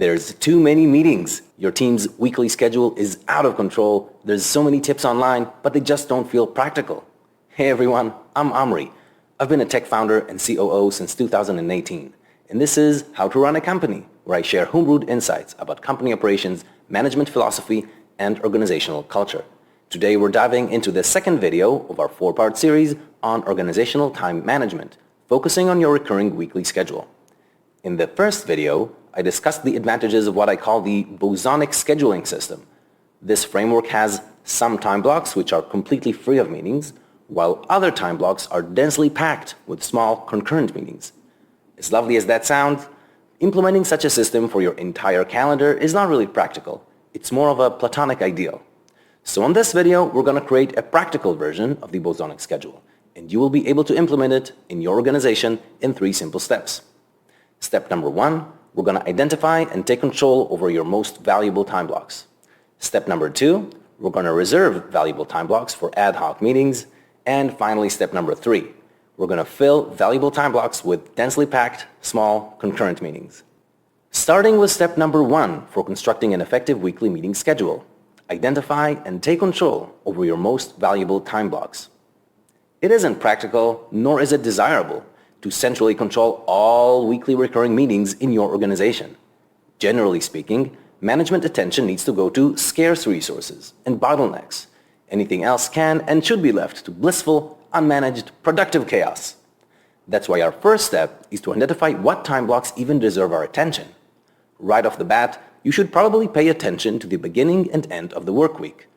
There's too many meetings. Your team's weekly schedule is out of control. There's so many tips online, but they just don't feel practical. Hey everyone, I'm Amri. I've been a tech founder and COO since 2018, and this is How to Run a Company, where I share homebrewed insights about company operations, management philosophy, and organizational culture. Today we're diving into the second video of our 4-part series on organizational time management, focusing on your recurring weekly schedule. In the first video, I discussed the advantages of what I call the bosonic scheduling system. This framework has some time blocks which are completely free of meetings, while other time blocks are densely packed with small concurrent meetings. As lovely as that sounds, implementing such a system for your entire calendar is not really practical. It's more of a platonic ideal. So in this video, we're going to create a practical version of the bosonic schedule, and you will be able to implement it in your organization in 3 simple steps. Step number 1, we're going to identify and take control over your most valuable time blocks. Step number 2, we're going to reserve valuable time blocks for ad hoc meetings. And finally, step number 3, we're going to fill valuable time blocks with densely packed, small, concurrent meetings. Starting with step number 1 for constructing an effective weekly meeting schedule. Identify and take control over your most valuable time blocks. It isn't practical, nor is it desirable, to centrally control all weekly recurring meetings in your organization. Generally speaking, management attention needs to go to scarce resources and bottlenecks. Anything else can and should be left to blissful, unmanaged, productive chaos. That's why our first step is to identify what time blocks even deserve our attention. Right off the bat, you should probably pay attention to the beginning and end of the work week.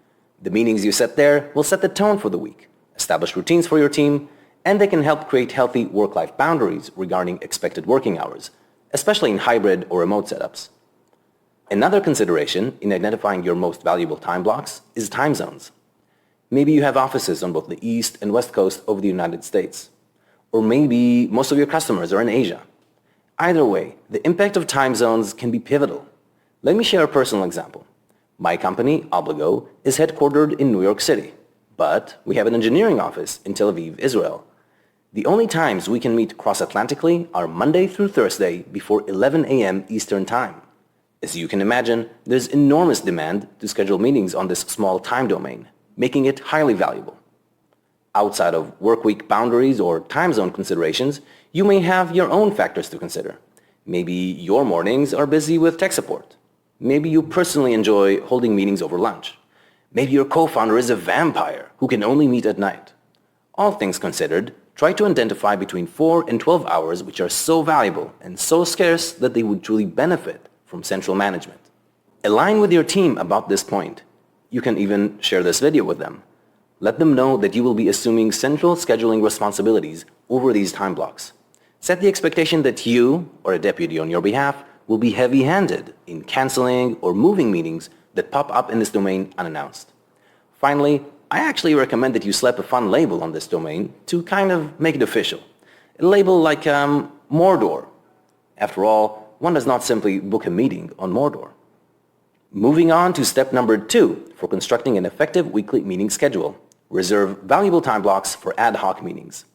The meetings you set there will set the tone for the week, establish routines for your team, and they can help create healthy work-life boundaries regarding expected working hours, especially in hybrid or remote setups. Another consideration in identifying your most valuable time blocks is time zones. Maybe you have offices on both the East and West Coast of the United States. Or maybe most of your customers are in Asia. Either way, the impact of time zones can be pivotal. Let me share a personal example. My company, Obligo, is headquartered in New York City, but we have an engineering office in Tel Aviv, Israel. The only times we can meet cross-Atlantically are Monday through Thursday before 11 a.m. Eastern Time. As you can imagine, there's enormous demand to schedule meetings on this small time domain, making it highly valuable. Outside of workweek boundaries or time zone considerations, you may have your own factors to consider. Maybe your mornings are busy with tech support. Maybe you personally enjoy holding meetings over lunch. Maybe your co-founder is a vampire who can only meet at night. All things considered, try to identify between 4 and 12 hours which are so valuable and so scarce that they would truly benefit from central management. Align with your team about this point. You can even share this video with them. Let them know that you will be assuming central scheduling responsibilities over these time blocks. Set the expectation that you, or a deputy on your behalf, will be heavy-handed in canceling or moving meetings that pop up in this domain unannounced. Finally, I actually recommend that you slap a fun label on this domain to kind of make it official. A label like Mordor. After all, one does not simply book a meeting on Mordor. Moving on to step number 2 for constructing an effective weekly meeting schedule. Reserve valuable time blocks for ad hoc meetings.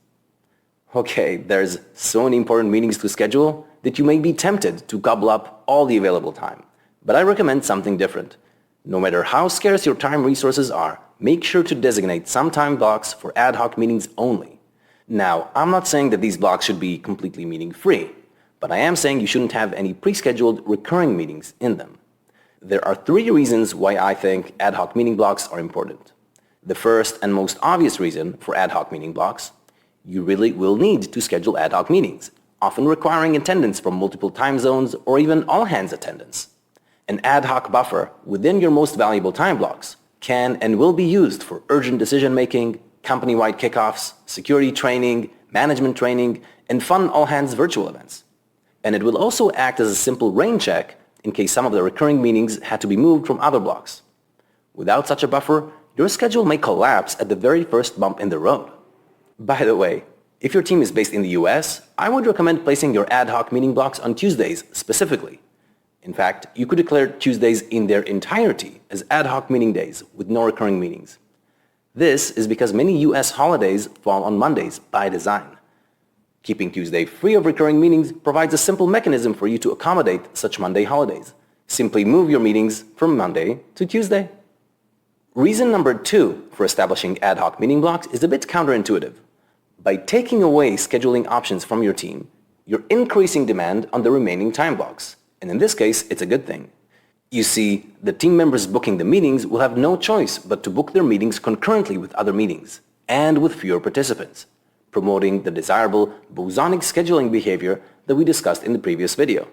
Okay, there's so many important meetings to schedule that you may be tempted to gobble up all the available time. But I recommend something different. No matter how scarce your time resources are, make sure to designate some time blocks for ad hoc meetings only. Now, I'm not saying that these blocks should be completely meeting-free, but I am saying you shouldn't have any pre-scheduled recurring meetings in them. There are 3 reasons why I think ad hoc meeting blocks are important. The first and most obvious reason for ad hoc meeting blocks: you really will need to schedule ad hoc meetings, often requiring attendance from multiple time zones or even all-hands attendance. An ad hoc buffer within your most valuable time blocks can and will be used for urgent decision-making, company-wide kickoffs, security training, management training, and fun all-hands virtual events. And it will also act as a simple rain check in case some of the recurring meetings had to be moved from other blocks. Without such a buffer, your schedule may collapse at the very first bump in the road. By the way, if your team is based in the US, I would recommend placing your ad hoc meeting blocks on Tuesdays specifically. In fact, you could declare Tuesdays in their entirety as ad hoc meeting days with no recurring meetings. This is because many US holidays fall on Mondays by design. Keeping Tuesday free of recurring meetings provides a simple mechanism for you to accommodate such Monday holidays. Simply move your meetings from Monday to Tuesday. Reason number 2 for establishing ad hoc meeting blocks is a bit counterintuitive. By taking away scheduling options from your team, you're increasing demand on the remaining time blocks. And in this case, it's a good thing. You see, the team members booking the meetings will have no choice but to book their meetings concurrently with other meetings and with fewer participants, promoting the desirable bosonic scheduling behavior that we discussed in the previous video.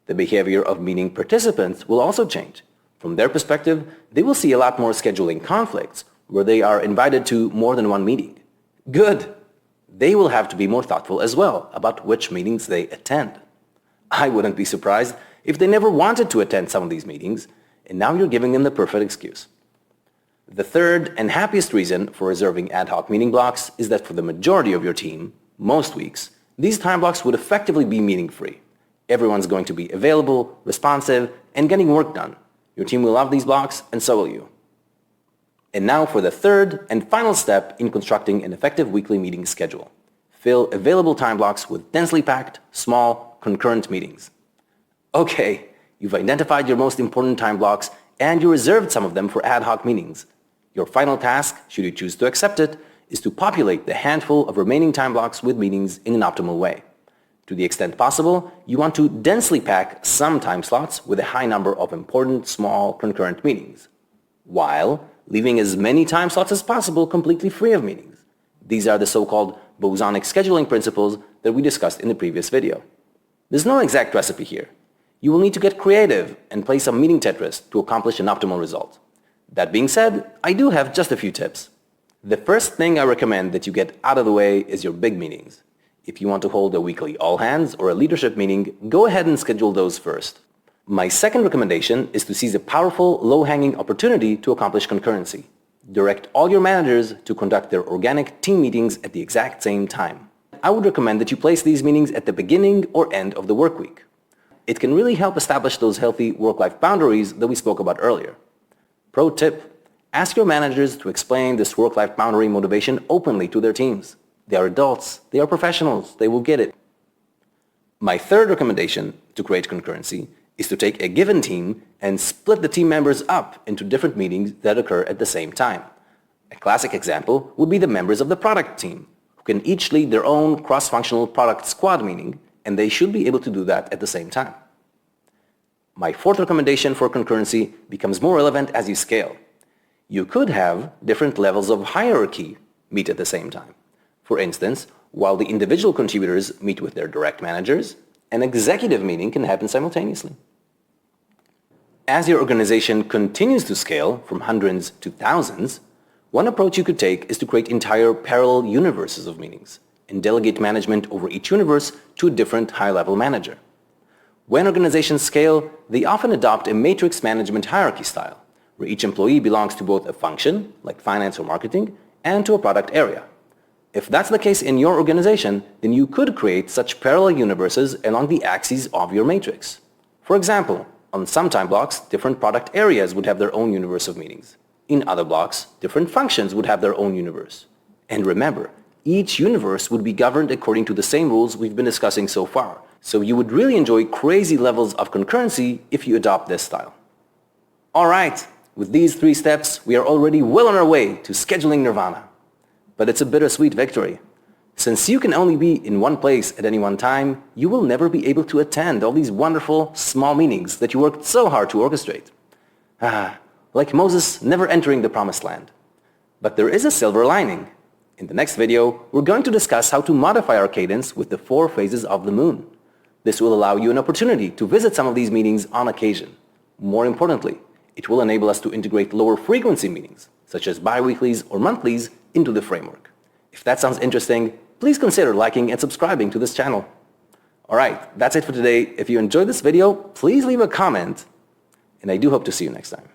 The behavior of meeting participants will also change. From their perspective, they will see a lot more scheduling conflicts where they are invited to more than one meeting. Good! They will have to be more thoughtful as well about which meetings they attend. I wouldn't be surprised if they never wanted to attend some of these meetings, and now you're giving them the perfect excuse. The third and happiest reason for reserving ad hoc meeting blocks is that for the majority of your team, most weeks, these time blocks would effectively be meeting-free. Everyone's going to be available, responsive, and getting work done. Your team will love these blocks, and so will you. And now for the third and final step in constructing an effective weekly meeting schedule. Fill available time blocks with densely packed, small, concurrent meetings. Okay, you've identified your most important time blocks and you reserved some of them for ad hoc meetings. Your final task, should you choose to accept it, is to populate the handful of remaining time blocks with meetings in an optimal way. To the extent possible, you want to densely pack some time slots with a high number of important, small, concurrent meetings, while leaving as many time slots as possible completely free of meetings. These are the so-called bosonic scheduling principles that we discussed in the previous video. There's no exact recipe here. You will need to get creative and play some meeting Tetris to accomplish an optimal result. That being said, I do have just a few tips. The first thing I recommend that you get out of the way is your big meetings. If you want to hold a weekly all-hands or a leadership meeting, go ahead and schedule those first. My second recommendation is to seize a powerful, low-hanging opportunity to accomplish concurrency. Direct all your managers to conduct their organic team meetings at the exact same time. I would recommend that you place these meetings at the beginning or end of the work week. It can really help establish those healthy work-life boundaries that we spoke about earlier. Pro tip, ask your managers to explain this work-life boundary motivation openly to their teams. They are adults, they are professionals, they will get it. My third recommendation to create concurrency is to take a given team and split the team members up into different meetings that occur at the same time. A classic example would be the members of the product team, who can each lead their own cross-functional product squad meeting, and they should be able to do that at the same time. My fourth recommendation for concurrency becomes more relevant as you scale. You could have different levels of hierarchy meet at the same time. For instance, while the individual contributors meet with their direct managers, an executive meeting can happen simultaneously. As your organization continues to scale from hundreds to thousands, one approach you could take is to create entire parallel universes of meetings and delegate management over each universe to a different high-level manager. When organizations scale, they often adopt a matrix management hierarchy style, where each employee belongs to both a function, like finance or marketing, and to a product area. If that's the case in your organization, then you could create such parallel universes along the axes of your matrix. For example, on some time blocks, different product areas would have their own universe of meetings. In other blocks, different functions would have their own universe. And remember, each universe would be governed according to the same rules we've been discussing so far, so you would really enjoy crazy levels of concurrency if you adopt this style. Alright, with these 3 steps, we are already well on our way to scheduling nirvana. But it's a bittersweet victory. Since you can only be in one place at any one time, you will never be able to attend all these wonderful, small meetings that you worked so hard to orchestrate. Like Moses never entering the promised land. But there is a silver lining. In the next video, we're going to discuss how to modify our cadence with the 4 phases of the moon. This will allow you an opportunity to visit some of these meetings on occasion. More importantly, it will enable us to integrate lower frequency meetings, such as bi-weeklies or monthlies, into the framework. If that sounds interesting, please consider liking and subscribing to this channel. Alright, that's it for today. If you enjoyed this video, please leave a comment, and I do hope to see you next time.